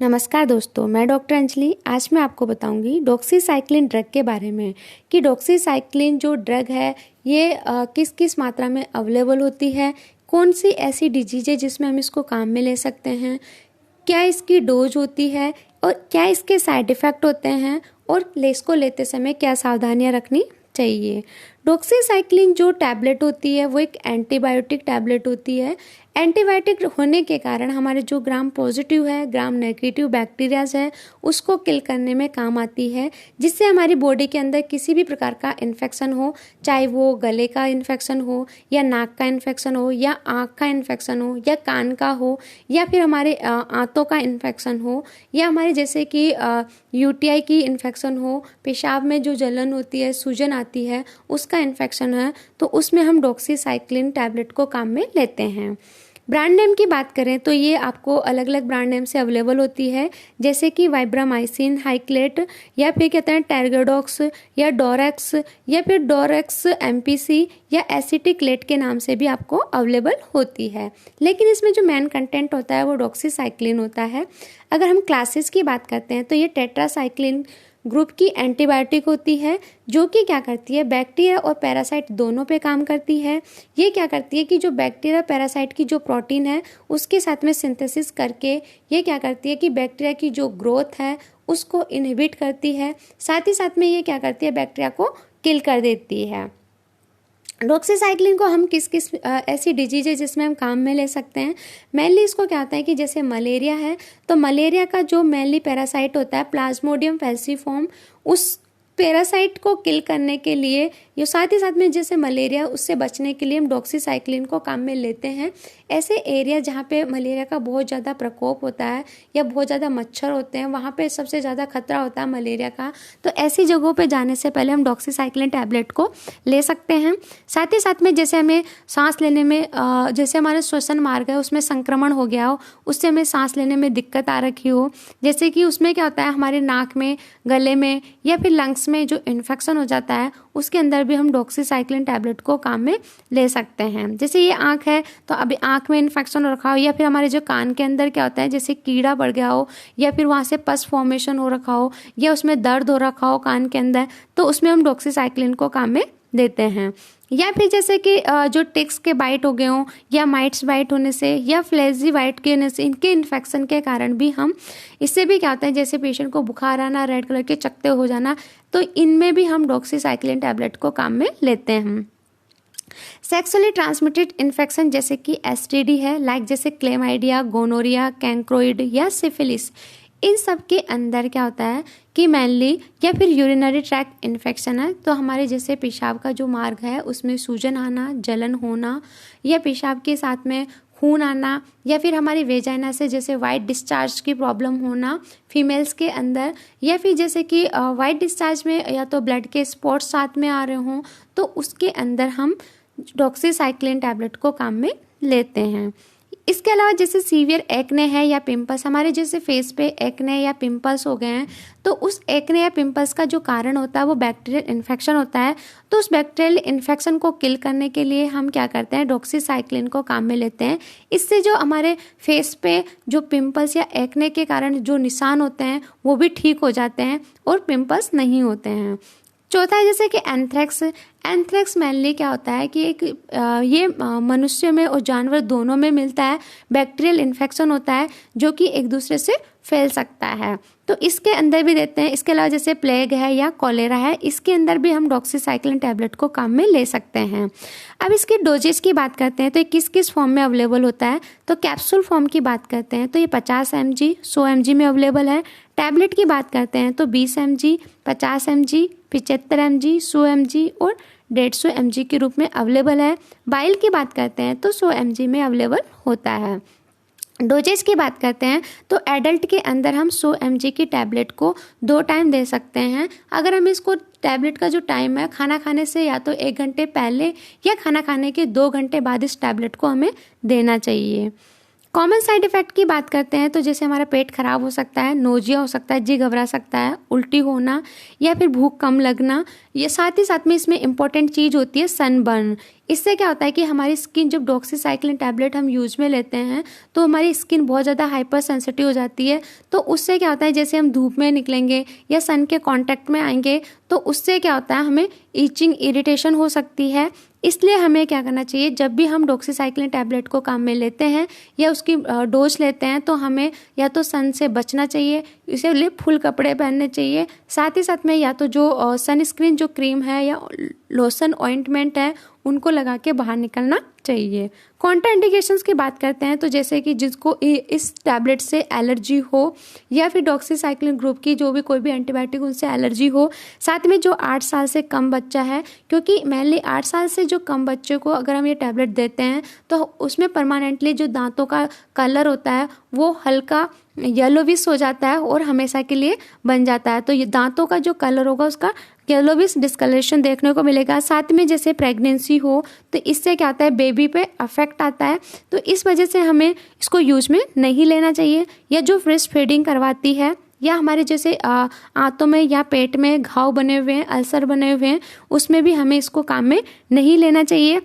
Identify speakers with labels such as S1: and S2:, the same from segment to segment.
S1: नमस्कार दोस्तों, मैं डॉक्टर अंजलि। आज मैं आपको बताऊंगी डॉक्सीसाइक्लिन ड्रग के बारे में कि डॉक्सीसाइक्लिन जो ड्रग है ये किस किस मात्रा में अवेलेबल होती है, कौन सी ऐसी डिजीज है जिसमें हम इसको काम में ले सकते हैं, क्या इसकी डोज होती है और क्या इसके साइड इफ़ेक्ट होते हैं और इसको लेते समय क्या सावधानियां रखनी चाहिए। डॉक्सीसाइक्लिन जो टैबलेट होती है वो एक एंटीबायोटिक टैबलेट होती है। एंटीबायोटिक होने के कारण हमारे जो ग्राम पॉजिटिव है, ग्राम नेगेटिव बैक्टीरियाज है, उसको किल करने में काम आती है, जिससे हमारी बॉडी के अंदर किसी भी प्रकार का इन्फेक्शन हो, चाहे वो गले का इन्फेक्शन हो या नाक का इन्फेक्शन हो या आँख का इन्फेक्शन हो या कान का हो या फिर हमारे आंतों का इन्फेक्शन हो या हमारे जैसे कि यूटीआई की इन्फेक्शन हो, पेशाब में जो जलन होती है, सूजन आती है, उसका इन्फेक्शन है, तो उसमें हम डॉक्सीसाइक्लिन टैबलेट को काम में लेते हैं। ब्रांड नेम की बात करें तो ये आपको अलग अलग ब्रांड नेम से अवेलेबल होती है, जैसे कि वाइब्रामाइसिन, हाइक्लेट या फिर कहते हैं टेरगोडॉक्स या डोरेक्स या फिर डोरेक्स एमपीसी या एसिटिक्लेट के नाम से भी आपको अवेलेबल होती है। लेकिन इसमें जो मेन कंटेंट होता है वो डॉक्सीसाइक्लिन होता है। अगर हम क्लासेस की बात करते हैं तो ये टेट्रासाइक्लिन ग्रुप की एंटीबायोटिक होती है, जो कि क्या करती है, बैक्टीरिया और पैरासाइट दोनों पे काम करती है। ये क्या करती है कि जो बैक्टीरिया पैरासाइट की जो प्रोटीन है उसके साथ में सिंथेसिस करके ये क्या करती है कि बैक्टीरिया की जो ग्रोथ है उसको इनहिबिट करती है, साथ ही साथ में ये क्या करती है, बैक्टीरिया को किल कर देती है। डॉक्सीसाइक्लिन को हम किस किस ऐसी डिजीज है जिसमें हम काम में ले सकते हैं। मेनली इसको क्या होता है कि जैसे मलेरिया है तो मलेरिया का जो मेनली पैरासाइट होता है प्लाज्मोडियम फैल्सीफॉर्म, उस पैरासाइट को किल करने के लिए ये साथ ही साथ में जैसे मलेरिया उससे बचने के लिए हम डॉक्सीसाइक्लिन को काम में लेते हैं। ऐसे एरिया जहाँ पे मलेरिया का बहुत ज़्यादा प्रकोप होता है या बहुत ज़्यादा मच्छर होते हैं, वहाँ पे सबसे ज़्यादा खतरा होता है मलेरिया का, तो ऐसी जगहों पे जाने से पहले हम डॉक्सीसाइक्लिन टैबलेट को ले सकते हैं। साथ ही साथ में जैसे हमें सांस लेने में जैसे हमारे श्वसन मार्ग है उसमें संक्रमण हो गया हो, उससे हमें सांस लेने में दिक्कत आ रखी हो, जैसे कि उसमें क्या होता है हमारे नाक में, गले में या फिर लंग्स में जो इन्फेक्शन हो जाता है उसके अंदर भी हम डॉक्सीसाइक्लिन टैबलेट को काम में ले सकते हैं। जैसे ये आँख है तो अभी आँख में इन्फेक्शन हो रखा हो या फिर हमारे जो कान के अंदर क्या होता है जैसे कीड़ा बढ़ गया हो या फिर वहाँ से पस फॉर्मेशन हो रखा हो या उसमें दर्द हो रखा हो कान के अंदर, तो उसमें हम डॉक्सीसाइक्लिन को काम में देते हैं। या फिर जैसे कि जो टिक्स के बाइट हो गए हों या माइट्स बाइट होने से या फ्लेजी बाइट के होने से, इनके इन्फेक्शन के कारण भी हम, इससे भी क्या होता है जैसे पेशेंट को बुखार आना, रेड कलर के चकत्ते हो जाना, तो इनमें भी हम डॉक्सीसाइक्लिन टैबलेट को काम में लेते हैं। सेक्सुअली ट्रांसमिटेड इन्फेक्शन जैसे कि एसटीडी है, लाइक जैसे क्लेमाइडिया, गोनोरिया, कैंक्रोइड या सिफिलिस, इन सब के अंदर क्या होता है कि मेनली या फिर यूरिनरी ट्रैक्ट इन्फेक्शन है, तो हमारे जैसे पेशाब का जो मार्ग है उसमें सूजन आना, जलन होना या पेशाब के साथ में खून आना या फिर हमारी वेजाइना से जैसे वाइट डिस्चार्ज की प्रॉब्लम होना फीमेल्स के अंदर, या फिर जैसे कि वाइट डिस्चार्ज में या तो ब्लड के स्पॉट्स साथ में आ रहे हों, तो उसके अंदर हम डॉक्सीसाइक्लिन टैबलेट को काम में लेते हैं। इसके अलावा जैसे सीवियर एक्ने है या पिंपल्स, हमारे जैसे फेस पे एक्ने या पिंपल्स हो गए हैं, तो उस एक्ने या पिंपल्स का जो कारण होता है वो बैक्टीरियल इन्फेक्शन होता है, तो उस बैक्टीरियल इन्फेक्शन को किल करने के लिए हम क्या करते हैं, डॉक्सीसाइक्लिन को काम में लेते हैं। इससे जो हमारे फेस पे जो पिंपल्स या एक्ने के कारण जो निशान होते हैं वो भी ठीक हो जाते हैं और पिंपल्स नहीं होते हैं। चौथा है जैसे कि एंथ्रेक्स। एंथ्रेक्स मेनली क्या होता है कि एक ये मनुष्य में और जानवर दोनों में मिलता है, बैक्टीरियल इन्फेक्शन होता है जो कि एक दूसरे से फैल सकता है, तो इसके अंदर भी देते हैं। इसके अलावा जैसे प्लेग है या कॉलेरा है, इसके अंदर भी हम डॉक्सीसाइक्लिन टैबलेट को काम में ले सकते हैं। अब इसके डोजेज की बात करते हैं तो ये किस किस फॉर्म में अवेलेबल होता है, तो कैप्सूल फॉर्म की बात करते हैं तो ये 50 mg, 100 mg में अवेलेबल है। टैबलेट की बात करते हैं तो 20 mg, 50 mg, 75 mg, 100 mg और 150 mg के रूप में अवेलेबल है। बाइल की बात करते हैं तो 100 mg में अवेलेबल होता है। डोजेज की बात करते हैं तो एडल्ट के अंदर हम 100 mg की टैबलेट को 2 टाइम दे सकते हैं। अगर हम इसको टैबलेट का जो टाइम है खाना खाने से या तो 1 घंटे पहले या खाना खाने के 2 घंटे बाद इस टैबलेट को हमें देना चाहिए। कॉमन साइड इफ़ेक्ट की बात करते हैं तो जैसे हमारा पेट खराब हो सकता है, नोजिया हो सकता है, जी घबरा सकता है, उल्टी होना या फिर भूख कम लगना। ये साथ ही साथ में इसमें इम्पॉर्टेंट चीज़ होती है सनबर्न। इससे क्या होता है कि हमारी स्किन, जब डॉक्सीसाइक्लिन टैबलेट हम यूज में लेते हैं तो हमारी स्किन बहुत ज़्यादा हाइपर सेंसिटिव हो जाती है। तो उससे क्या होता है, जैसे हम धूप में निकलेंगे या सन के कांटेक्ट में आएंगे तो उससे क्या होता है, हमें ईचिंग, इरिटेशन हो सकती है। इसलिए हमें क्या करना चाहिए, जब भी हम डॉक्सीसाइक्लिन टैबलेट को काम में लेते हैं या उसकी डोज लेते हैं तो हमें या तो सन से बचना चाहिए, इसे लिए फुल कपड़े पहनने चाहिए। साथ ही साथ में या तो जो सनस्क्रीन जो क्रीम है या लोशन ऑइंटमेंट है उनको लगा के बाहर निकलना चाहिए। कॉन्ट्राइंडिकेशंस की बात करते हैं तो जैसे कि जिसको इस टैबलेट से एलर्जी हो या फिर डॉक्सीसाइक्लिन ग्रुप की जो भी कोई भी एंटीबायोटिक उनसे एलर्जी हो, साथ में जो 8 साल से कम बच्चा है, क्योंकि मेनली 8 साल से जो कम बच्चे को अगर हम ये टैबलेट देते हैं तो उसमें परमानेंटली जो दांतों का कलर होता है वो हल्का येलोविश हो जाता है और हमेशा के लिए बन जाता है। तो ये दांतों का जो कलर होगा उसका येलोविश डिस्कलरेशन देखने को मिलेगा। साथ में जैसे प्रेगनेंसी हो तो इससे क्या होता है, बेबी पे अफेक्ट आता है। तो इस वजह से हमें इसको यूज में नहीं लेना चाहिए। या जो ब्रेस्ट फीडिंग करवाती है या हमारे जैसे आंतों में या पेट में घाव बने हुए हैं, अल्सर बने हुए हैं, उसमें भी हमें इसको काम में नहीं लेना चाहिए।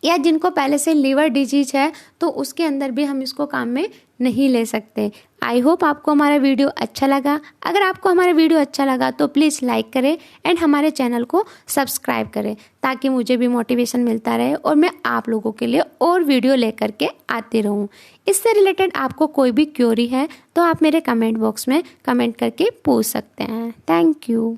S1: या जिनको पहले से लीवर डिजीज है तो उसके अंदर भी हम इसको काम में नहीं ले सकते। आई होप आपको हमारा वीडियो अच्छा लगा। अगर आपको हमारा वीडियो अच्छा लगा तो प्लीज़ लाइक करें एंड हमारे चैनल को सब्सक्राइब करें ताकि मुझे भी मोटिवेशन मिलता रहे और मैं आप लोगों के लिए और वीडियो लेकर के आती रहूँ। इससे रिलेटेड आपको कोई भी क्वेरी है तो आप मेरे कमेंट बॉक्स में कमेंट करके पूछ सकते हैं। Thank you.